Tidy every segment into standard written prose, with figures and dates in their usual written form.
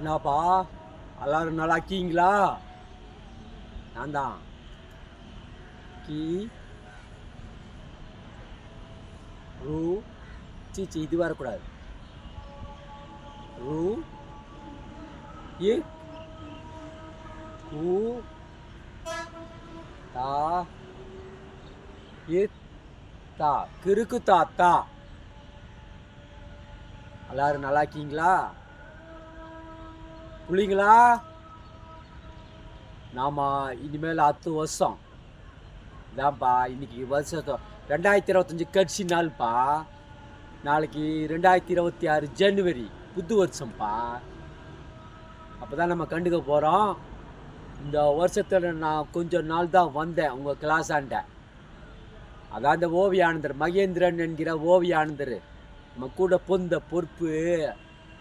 என்னப்பா எல்லாரும் நல்லா இருக்கீங்களா? நான் தான் கி ரூ சீச்சி இது வரக்கூடாது. ரூ ஏ கூ தா ஏ தா கிறுக்கு தாத்தா. எல்லாரும் நல்லா இருக்கீங்களா? புள்ளிங்களா, நாம இனிமேல் 10 வருஷம் தான்ப்பா. இன்னைக்கு வருஷத்தை 2025 கட்சி நாள்ப்பா. நாளைக்கு 2026 ஜனவரி புது வருஷம்ப்பா. அப்போ தான் நம்ம கண்டுக்க போகிறோம். இந்த வருஷத்தில் நான் கொஞ்சம் நாள் தான் வந்தேன் உங்கள் கிளாஸாண்ட. அதான் இந்த ஓவியானந்தர் மகேந்திரன் என்கிற ஓவியானந்தர் நம்ம கூட பொந்த பொறுப்பு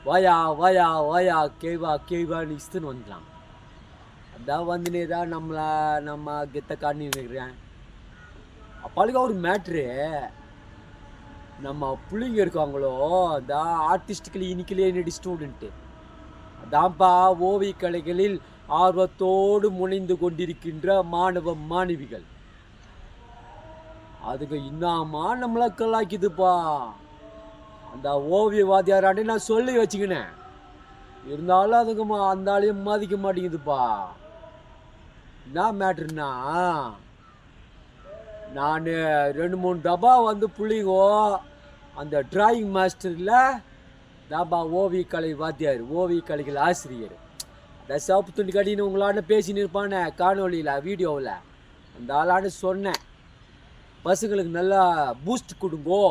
வாயா வாயா வாயா கேவா கேவான்னு இஸ்துன்னு வந்துடலாம். அதான் வந்துனே தான் நம்ம கெத்த காணிக்கிறேன். அப்பாளுக்கு ஒரு மேட்ரு, நம்ம பிள்ளைங்க இருக்காங்களோ அந்த ஆர்டிஸ்டிக்கலி இனிக்கலேனடி ஸ்டூடெண்ட்டு, அதான்ப்பா ஓவிய கலைகளில் ஆர்வத்தோடு முனைந்து கொண்டிருக்கின்ற மாணவ மாணவிகள். அதுக்கு இன்னமா நம்மளை கலாக்கிதுப்பா. அந்த ஓவியவாதியாராண்டி நான் சொல்லி வச்சுக்கினேன், இருந்தாலும் அதுக்கு அந்த ஆளையும் மதிக்க மாட்டேங்குதுப்பா. என்ன மேட்ருன்னா, நான் 2-3 டப்பா வந்து பிள்ளைங்கோ அந்த டிராயிங் மாஸ்டரில் தாப்பா ஓவிய கலை வாத்தியார், ஓவிய கலைகள் ஆசிரியர், அந்த சிவப்பு துணி கட்டின்னு உங்களாண்ட பேசின்னு இருப்பானே காணொலியில் வீடியோவில், அந்த ஆளான்னு சொன்னேன் பசங்களுக்கு நல்லா பூஸ்ட் கொடுங்கோ,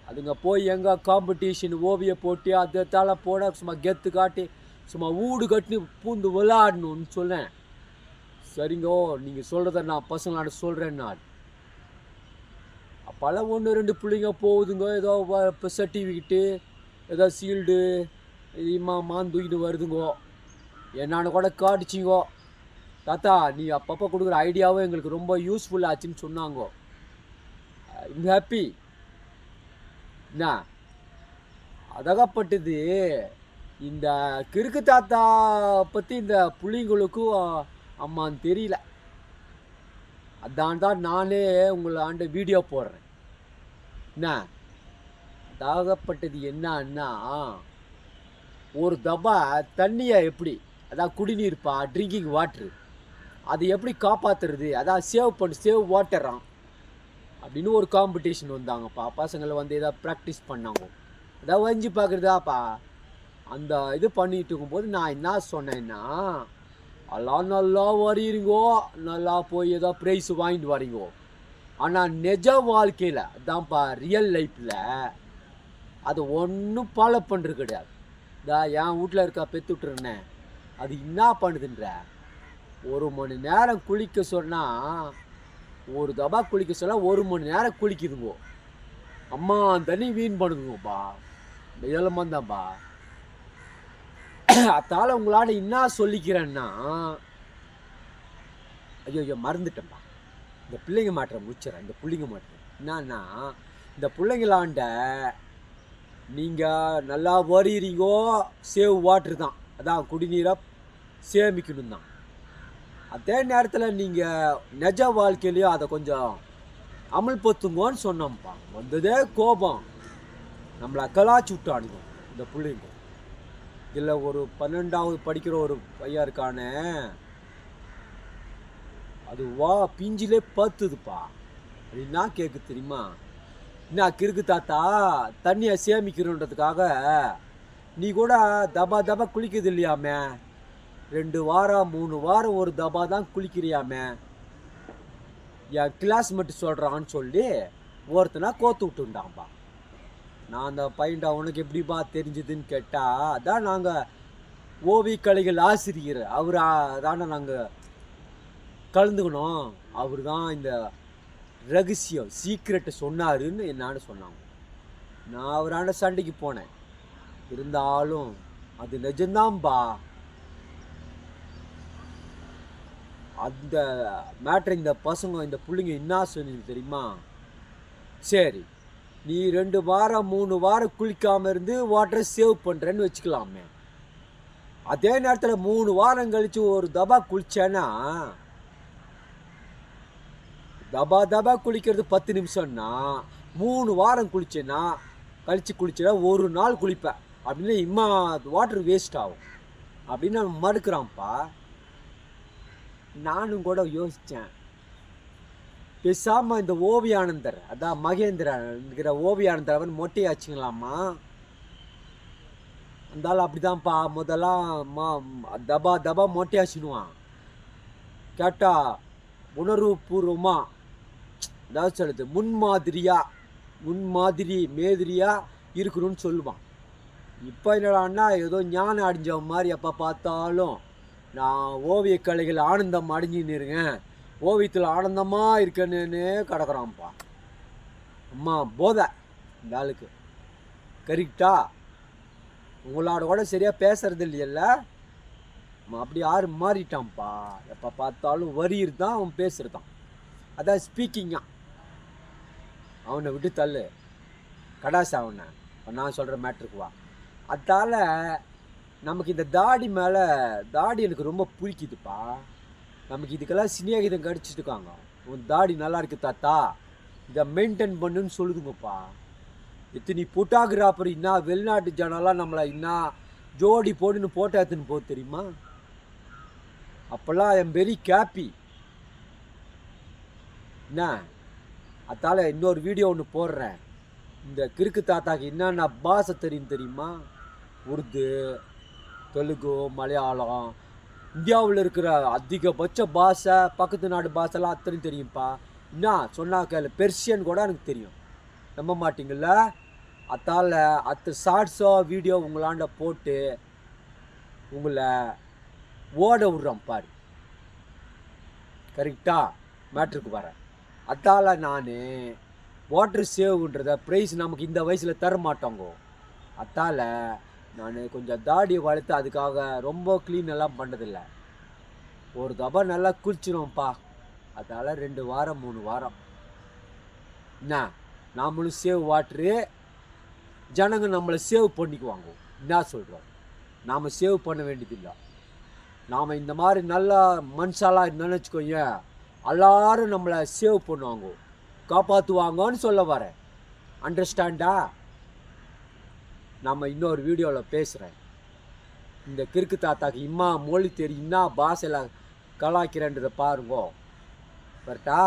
அதுங்க போய் எங்கே காம்படிஷன் ஓவிய போட்டி அதை தலை போட சும்மா கெத்து காட்டி சும்மா வீடு கட்டி பூந்து விளையாடணும்னு சொன்னேன். சரிங்கோ, நீங்கள் சொல்கிறத நான் பசங்களாண்ட சொல்கிறேன். நான் அப்போல்லாம் 1-2 பிள்ளைங்க போகுதுங்க, ஏதோ இப்போ சர்டிஃபிகேட்டு ஏதோ சீல்டு தூக்கிட்டு வருதுங்கோ. என்னான்னு கூட காட்டுச்சிங்கோ. தாத்தா நீ அப்பப்போ கொடுக்குற ஐடியாவும் எங்களுக்கு ரொம்ப யூஸ்ஃபுல் ஆச்சுன்னு சொன்னாங்கோ. I'm happy. என்ன அதகப்பட்டது இந்த கிறுக்கு தாத்தா பற்றி இந்த புள்ளிங்களுக்கும் அம்மான்னு தெரியல. அதான் தான் நானே உங்களாண்ட வீடியோ போடுறேன். என்ன அதாகப்பட்டது என்னன்னா, ஒரு தபா தண்ணியை எப்படி, அதான் குடிநீர்ப்பா ட்ரிங்கிங் வாட்ரு, அது எப்படி காப்பாற்றுறது, அதான் சேவ் வாட்டரான் அப்படின்னு ஒரு காம்படிஷன் வந்தாங்கப்பா. பசங்களை வந்து எதாவது ப்ராக்டிஸ் பண்ணாங்க, அதான் வஞ்சி பார்க்குறதாப்பா. அந்த இது பண்ணிட்டு இருக்கும்போது நான் என்ன சொன்னேன்னா, எல்லாம் நல்லா வரீங்கோ, நல்லா போய் ஏதோ ப்ரைஸ் வாங்கிட்டு வரீங்கோ, ஆனால் நிஜ வாழ்க்கையில் தான்ப்பா ரியல் லைஃப்பில் அது ஒன்றும் ஃபாலோ பண்ணுறது கிடையாது. என் வீட்டில் இருக்கா பெற்று விட்டுருன்னே, அது என்ன பண்ணுதுன்ற, 1 மணி நேரம் குளிக்க சொன்னால், ஒரு தபா குளிக்க சொன்னால் 1 மணி நேரம் குளிக்குதுங்கோ. அம்மா தண்ணி வீண் பண்ணுதுங்கப்பா. இதெல்லாம் தான்ப்பா. அதால் உங்களால் என்ன சொல்லிக்கிறேன்னா, ஐயோ மறந்துட்டேன்ப்பா, இந்த பிள்ளைங்க மாற்ற முடிச்சிடறேன். இந்த பிள்ளைங்க மாற்றம் என்னன்னா, இந்த பிள்ளைங்களாண்ட நீங்கள் நல்லா வருகிறீங்கோ, சேவ் வாட்ரு தான், அதான் குடிநீரை சேமிக்கணும் தான். அதே நேரத்தில் நீங்கள் நிஜ வாழ்க்கையிலையும் அதை கொஞ்சம் அமல்படுத்துங்கன்னு சொன்னோம்ப்பா. வந்ததே கோபம், நம்மளை கலாச்சி விட்டானுங்க இந்த பிள்ளைங்க. இதில் ஒரு 12வது படிக்கிற ஒரு பையன் இருக்கானே, அது பிஞ்சிலே பத்துதுப்பா. அது என்ன கேட்கு தெரியுமா, என்ன கிறுக்கு தாத்தா தண்ணியை சேமிக்கணுன்றதுக்காக நீ கூட தபா குளிக்கிறது இல்லையாமே, 2 வாரம் 3 வாரம் ஒரு தபா தான் குளிக்கிறியாமே, என் கிளாஸ்மேட் சொல்கிறான்னு சொல்லி ஒருத்தனா கோத்து விட்டுண்டான்ப்பா. நான் அந்த பையன்டா உனக்கு எப்படிப்பா தெரிஞ்சுதுன்னு கேட்டால், அதான் நாங்கள் ஓவிய கலைகள் ஆசிரியர் அவர் தானே நாங்கள் கலந்துக்கணும், அவர் தான் இந்த ரகசியம் சீக்ரெட்டை சொன்னாருன்னு என்னான்னு சொன்னாங்க. நான் அவராண்ட சண்டைக்கு போனேன், இருந்தாலும் அது நிஜம்தான்பா. அந்த மேட்ரு இந்த பசங்க இந்த பிள்ளைங்க என்ன சொன்னீங்க தெரியுமா, சரி நீ 2 வாரம் 3 வாரம் குளிக்காமல் இருந்து வாட்டரை சேவ் பண்ணுறேன்னு வச்சுக்கலாமே, அதே நேரத்தில் 3 வாரம் கழித்து ஒரு தபா குளித்தேன்னா, தபா குளிக்கிறது 10 நிமிஷம்னா 3 வாரம் குளிச்சேன்னா குளிச்சேன்னா ஒரு நாள் குளிப்பேன் அப்படின்னு இம்மா வாட்டர் வேஸ்ட் ஆகும் அப்படின்னு நான் மறுக்கிறான்ப்பா. நானும் கூட யோசித்தேன், பேசாமல் இந்த ஓவியானந்தர், அதான் மகேந்திரங்கிற ஓவியானந்தர் அவன் மொட்டையாச்சுங்களாம்மா. அந்தாலும் அப்படிதான்ப்பா முதல்லாம் தபா மொட்டையாச்சுன்னுவான். கேட்டால் உணர்வுபூர்வமாக, அதாவது சொல்லுது மேதிரியாக இருக்கணும்னு சொல்லுவான். இப்போ என்னடான்னா ஏதோ ஞானம் அடைஞ்ச மாதிரி எப்போ பார்த்தாலும் நான் ஓவிய கலைகள் ஆனந்தம் அடைஞ்சின்னு இருக்கேன், ஓவியத்தில் ஆனந்தமாக இருக்கேன்னு கிடக்குறான்ப்பா. அம்மா போதை இந்த ஆளுக்கு. கரெக்டா? உங்களோட கூட சரியாக பேசுறது இல்லையல்ல, அப்படி யாரு மாறிட்டான்ப்பா. எப்போ பார்த்தாலும் வரியிறது தான் அவன் பேசுகிறதான், அதான் ஸ்பீக்கிங்கா. அவனை விட்டு தள்ளு, கடாசு அவனை. நான் சொல்கிற மேட்ருக்கு வா. அதால் நமக்கு இந்த தாடி எனக்கு ரொம்ப பிடிக்குதுப்பா. நமக்கு இதுக்கெல்லாம் சினியாகிதம் கடிச்சிட்டு இருக்காங்க. உன் தாடி நல்லா இருக்கு தாத்தா, இதை மெயின்டைன் பண்ணுன்னு சொல்லுதுங்கப்பா. இத்தனி ஃபோட்டோகிராஃபர் இன்னா வெளிநாட்டு ஜனம்லாம் நம்மளை இன்னா ஜோடி போடுன்னு போட்டோ எடுத்துன்னு போது தெரியுமா? அப்போல்லாம் ஐம் வெரி ஹாப்பி என்ன. அதால் இன்னொரு வீடியோ ஒன்று போடுறேன். இந்த கிறுக்கு தாத்தாக்கு என்னென்ன பாஷை தெரியுமா? உருது, தெலுங்கு, மலையாளம், இந்தியாவில் இருக்கிற அதிகபட்ச பாஷை, பக்கத்து நாடு பாஷைலாம் அத்தனையும் தெரியும்ப்பா. என்ன சொன்னாக்க பெர்ஷியன் கூட எனக்கு தெரியும், நம்ப மாட்டிங்கள? அதால் ஷார்ட்ஸோ வீடியோ உங்களாண்ட போட்டு உங்களை ஓட விட்றோம் பாரு. கரெக்டா? மேட்ருக்கு வரேன். அதால் நான் வாட்டர் சேவ்ன்றத ப்ரைஸ் நமக்கு இந்த வயசில் தர மாட்டோங்கோ. அதால் நான் கொஞ்சம் தாடியை வளர்த்து அதுக்காக ரொம்ப க்ளீன் எல்லாம் பண்ணதில்லை. ஒரு தபா நல்லா குளிச்சிடும்ப்பா. அதால் 2 வாரம் 3 வாரம் என்ன நாமளும் சேவ் வாட்ரு, ஜனங்க நம்மளை சேவ் பண்ணிக்குவாங்க. என்ன சொல்கிறோம்? நாம் சேவ் பண்ண வேண்டியதில்லை. நாம் இந்த மாதிரி நல்லா மனுஷாலாம் நினச்சிக்கோங்க, எல்லாரும் நம்மளை சேவ் பண்ணுவாங்க, காப்பாற்றுவாங்கன்னு சொல்ல வரேன். அண்டர்ஸ்டாண்டா? நம்ம இன்னொரு வீடியோவில் பேசுகிறேன். இந்த கிறுக்கு தாத்தாக்கு இம்மா மொழி தெரியும்னா பாஷையில் கலாய்க்கிறேன்றதை பாருங்கோ. கரெக்டா?